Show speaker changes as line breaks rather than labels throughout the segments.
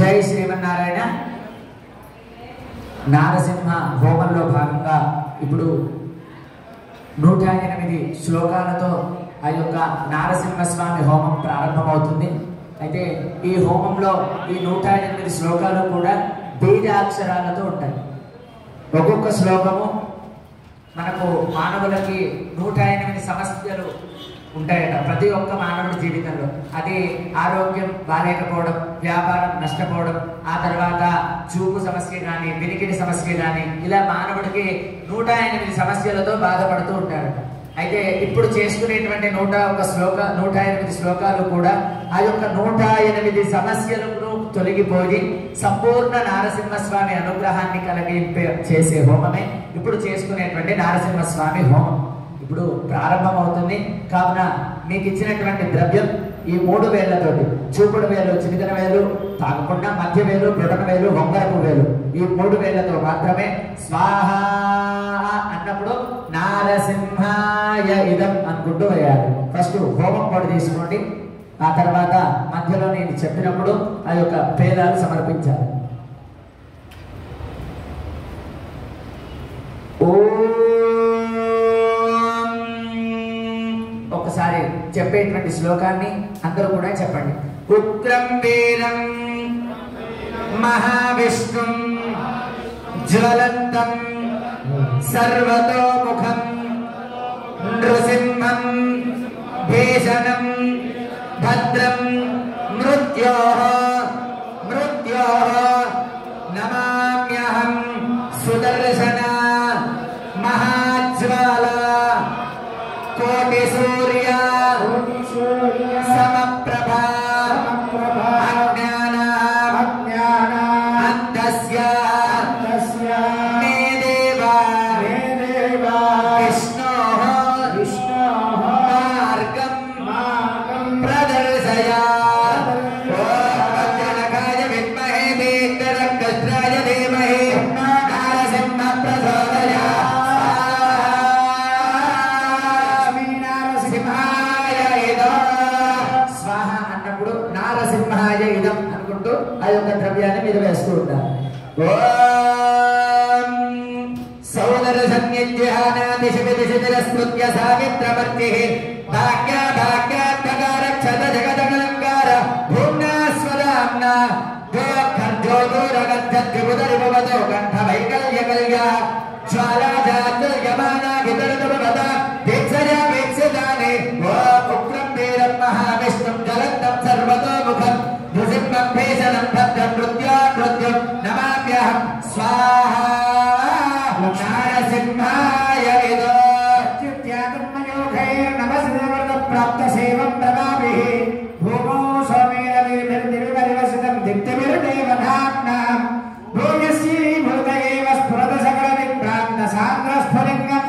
జై శ్రీమన్నారాయణ. నారసింహ హోమంలో భాగంగా ఇప్పుడు 108 శ్లోకాలతో ఆ యొక్క నారసింహస్వామి హోమం ప్రారంభమవుతుంది. అయితే ఈ హోమంలో ఈ 108 శ్లోకాలు కూడా బీజాక్షరాలతో ఉంటాయి. ఒక్కొక్క శ్లోకము మనకు మానవులకి 108 సమస్యలు ఉంటాయట ప్రతి ఒక్క మానవుడి జీవితంలో. అది ఆరోగ్యం బాలేకపోవడం, వ్యాపారం నష్టపోవడం, ఆ తర్వాత చూపు సమస్య కానీ, వినికిడి సమస్య కానీ, ఇలా మానవుడికి 108 సమస్యలతో బాధపడుతూ ఉంటారట. అయితే ఇప్పుడు చేసుకునేటువంటి 108 శ్లోకాలు కూడా ఆ యొక్క 108 సమస్యలను తొలగిపోయి సంపూర్ణ నారసింహస్వామి అనుగ్రహాన్ని కలిగింపే చేసే హోమమే ఇప్పుడు చేసుకునేటువంటి నారసింహస్వామి హోమం. ఇప్పుడు ప్రారంభం అవుతుంది. కావున మీకు ఇచ్చినటువంటి ద్రవ్యం ఈ 3 వేళ్లతోటి, చూపుడు వేలు, చిటికెన వేలు తాగకుండా మధ్య వేలు, బ్రొటన వేలు, వంగరపు వేలు, ఈ 3 వేళ్లతో మాత్రమే స్వాహ అన్నప్పుడు నారసింహాయ ఇదం అనుకుంటూ వేయాలి. ఫస్ట్ హోమం పొడి తీసుకోండి. ఆ తర్వాత మధ్యలో నేను చెప్పినప్పుడు ఆ యొక్క పేదాలు సమర్పించాలి. ఒకసారి చెప్పేటువంటి శ్లోకాన్ని అందరూ కూడా చెప్పండి. ఉగ్రం వీరం మహావిష్ణుం జ్వలంతం సర్వతోముఖం నృసింహం భీషణం భద్రం మృత్యోః నమామ్యహం సుదర్శన మహాజ్వాల కోటి సూర్య సమప్రభ అజ్ఞాన అంధస్య మే దేవ విష్ణోః మార్గం ప్రదర్శయ. ఓం విద్మహే వేదరక్తస్రాయ ధీమహి నారసింహ ప్రచోదయాత్. స్వాహ అన్నప్పుడు నారసింహాయ ఇదం అనుకుంటూ ఆ యొక్క ద్రవ్యాన్ని మీద వేస్తూ ఉంటారు. ఓం సౌదర్శన్యజ్ఞానాదిశివిదిశితిరస్మృత్య సావిత్రవర్తిః భాగ్య భాగ్యాత్మకార క్షత జగదలంకార భూమ్నా స్వదామ్నా జ్యోతిరగద్విబుధరిభవతో కంఠ వైకల్య కల్యా జ్వాలా జాతుర్యమానా విదర్దభవత దీక్షయా వీక్షితాని. ఓం ఉగ్రం వీరం మహావిష్ణుం జ్వలంతం సర్వతోముఖం నృసింహం భీషణం భద్రం మృత్యోర్మృత్యుం నమామ్యహం స్వాహ నారసింహాయ ఇదో. ప్రాప్త సేవం ప్రభాభిః భూమో సౌమ్యేనవిర్భిర్దివివరివసితం దిక్తిభిర్దేవధామ్నాం భూయశ్రీభూతయేవ స్ఫురత సకల విభ్రాంత సాంద్రస్ఫులింగం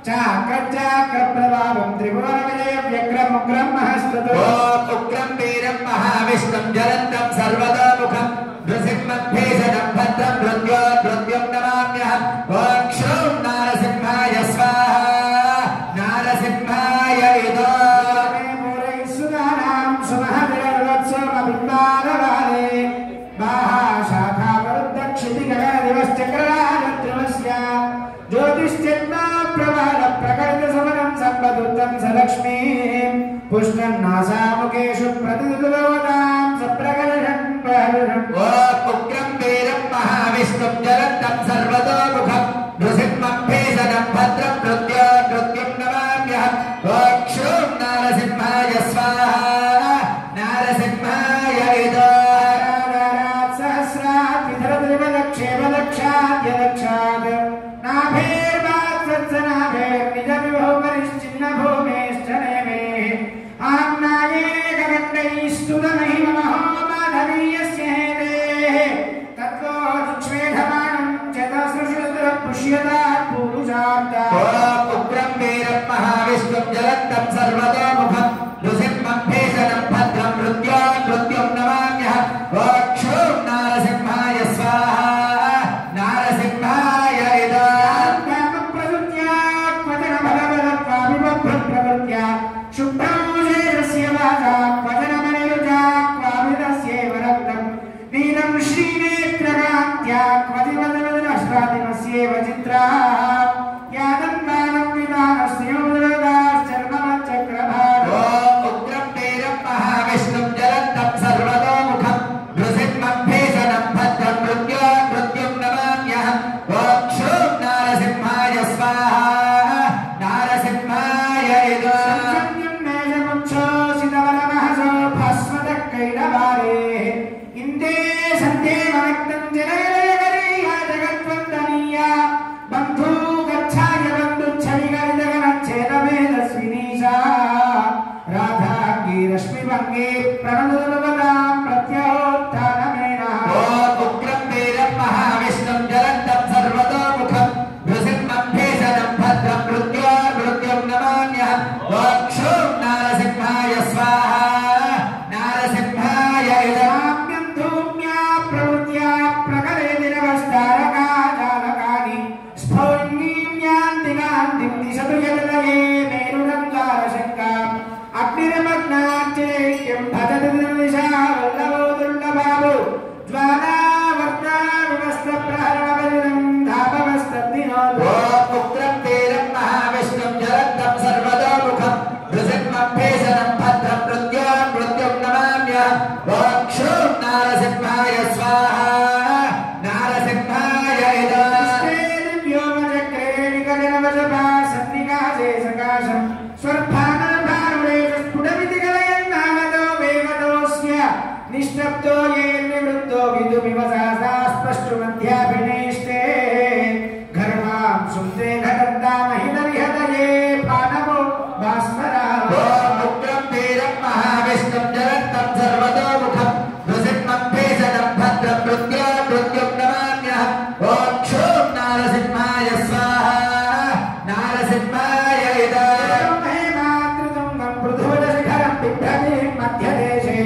చాక్రప్రభావం త్రిభువన విజయ వ్యగ్రముగ్రం మహస్తతో. ఉగ్రం వీరం మహావిష్ణుం జ్వలంతం సర్వతోముఖం నృసింహం భీషణం భద్రం మృత్యోర్మృత్యుం నమామ్యహం. ఓం శ్రౌం నారసింహాయ స్వాహ నారసింహాయ ఇదో. లక్ష్మీం పుష్ణన్నాసాముఖేషు ప్రతిదిలోదాం సప్రకర్షణ్ ప్రహర్షణ్. ఓం ఉగ్రం వీరం మహావిష్ణుం జ్వలంతం సర్వతోముఖం నృసింహం భీషణం భద్రం మృత్యోర్మృత్యుం నమామ్యహం. ఓం శ్రౌం నారసింహాయ స్వాహ నారసింహాయ ఇదో. సహస్రాత్ విధరద్రివలక్షేమలక్షాద్యలక్షాద్ నాభేర్వాత్సత్సనాభేర్నిజ విభో పరిశ్చిన్న భూమేశ్చనేమే ఆమ్నాయేకమండైస్తుతమహిమమహో మాధవీయస్య హేదేః తత్వో దిక్ష్వేధమానం చతస్రుషుద్ర పుష్యతాత్ పూరుషార్థాత్. ఓం ఉగ్రం వీరం మహావిష్ణుం జ్వలంతం సర్వతోముఖం నృసింహం భీషణం భద్రం మృత్యోర్మృత్యుం నమామ్యహం. ఓం శ్రౌం నారసింహాయ స్వాహ నారసింహాయ ఇదో. శుభ్రం
तस्यैव चित्रा यादन्मानं विधानस्योदरदाश्चर्मचक्रभाग
ॐ उग्रं वीरं महाविष्णुं जलन्तं सर्वतोमुखं नृसिंहं भीषणं भद्रं मृत्युं नमाम्यहम् ॐ क्षूं नारसिंहाय स्वाहा नारसिंहाय
संसन्यं मेषमुच्छोषितवनमहसो भस्मतः कैलवारेः इन्दे सन्देवक्तं जनगणगरीया जगद्वन्दनीया बन्धू गच्छाय बन्धुच्छविगलितगणच्छेदमेधस्विनीशा राधाङ्गी रश्मिभङ्गे प्रणुदुर्वदां प्रत्योत्थानमेनः
ॐ उग्रं वीरं महाविष्णुं जलन्तं सर्वतोमुखं नृसिंहं भीषणं भद्रं मृत्युं नमाम्यहम् ॐ क्षूं नारसिंहाय स्वाहा नारसिंहाय
साम्यं धूम्या प्रवृत्या प्रकरे दिनवस्तारका जालकानि स्फोलिनीं यान्ति कान्तिं दिशतु यदलये मेरुरङ्गारशङ्काम् अग्निरमग्नाच्चैक्यं भजति निर्दिशा वल्लभो दुर्लभावो ज्वालावर्ता विवस्त्रप्रहरणवलिनं धापवस्तद्दिनोदो
ॐ उग्रं वीरं महाविष्णुं जलन्तं सर्वतोमुखं नृसिंहं भीषणं भद्रं मृत्युं नमाम्यहम् ॐ क्षूं नारसिंहाय स्वाहा नारसिंहाय
निष्ठप्तो ये निवृत्तो विदुमिवसास्पष्टुमध्याभिनेष्टे घर्मां सुन्दे घटन्ता महितर्हतये पानवो भास्वरा
ॐ उग्रं वीरं महाविष्णुं जलन्तं सर्वतोमुखं नृसिंहं भीषणं भद्रं मृत्युं नमाम्यहम् ॐ क्षूं नारसिंहाय स्वाहा नारसिंहाय
हेमातृतुङ्गं पृथुवदशिखरं बिभ्रतीं मध्यदेशे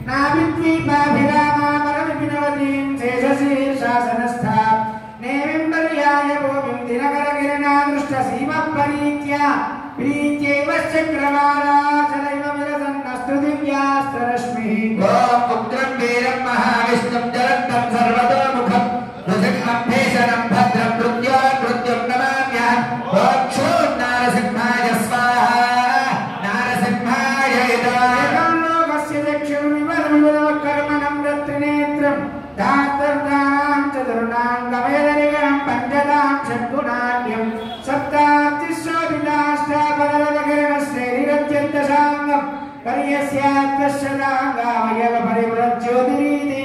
नाभिद्वीपाभिरामामरविपिनवतीं शेषशीर्षासनस्था नेमिं पर्याय भूमिं दिनकरकिरणादृष्टसीमपरीत्या प्रीत्यैव चक्रवाराचलैव विरसन्नस्तु दिव्यास्त्ररश्मिः
ॐ उग्रं वीरं महाविष्णुं जलन्तं सर्वतोमुखं नृसिंहं भीषणं भद्रं मृत्युं नमाम्यहम् ॐ क्षूं नारसिंहाय स्वाहा नारसिंहाय
लोकस्य चक्षुर्विवरविवरकर्मणं रत्रिनेत्रं धातर्दानां चतुर्णाङ्गवेदनिगणं पञ्चदां षड्गुणाढ्यं सप्तातिस्वभिलाष्टापदलकिरणश्रेरिरत्यन्तशाङ्गं पर्यस्यात्पश्यदाङ्गावयवपरिवृज्योतिरीति